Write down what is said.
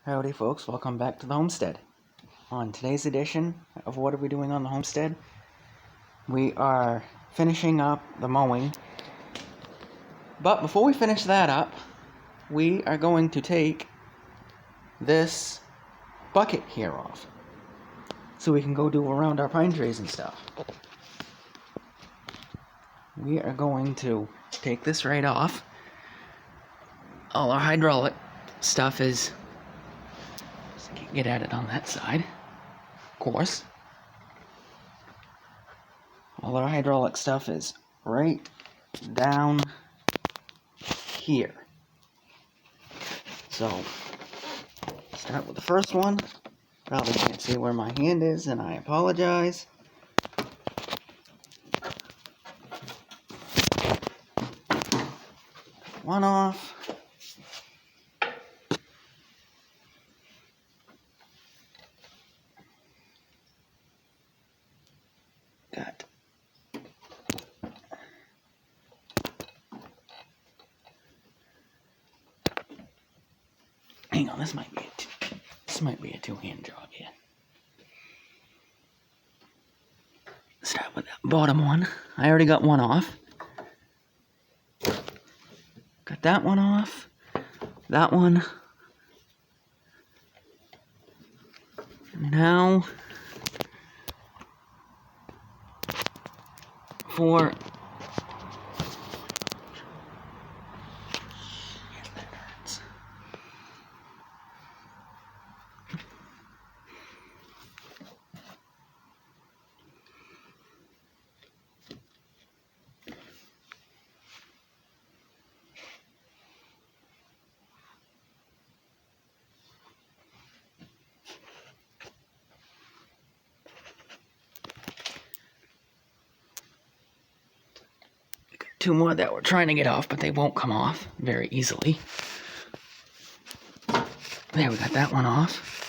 Howdy folks, welcome back to the homestead. On today's edition of What Are We Doing on the Homestead, we are finishing up the mowing. But before we finish that up, we are going to take this bucket here off so we can go do around our pine trees and stuff. We are going to take this right off. All our hydraulic stuff is... get at it on that side, of course. All our hydraulic stuff is right down here. So, start with the first one. Probably can't see where my hand is, and I apologize. One off. Got hang on, this might be a two-hand job here. Start with that bottom one. I already got one off. Got that one off. That one. Now for that hurts. Two more that we're trying to get off, but they won't come off very easily. There, we got that one off.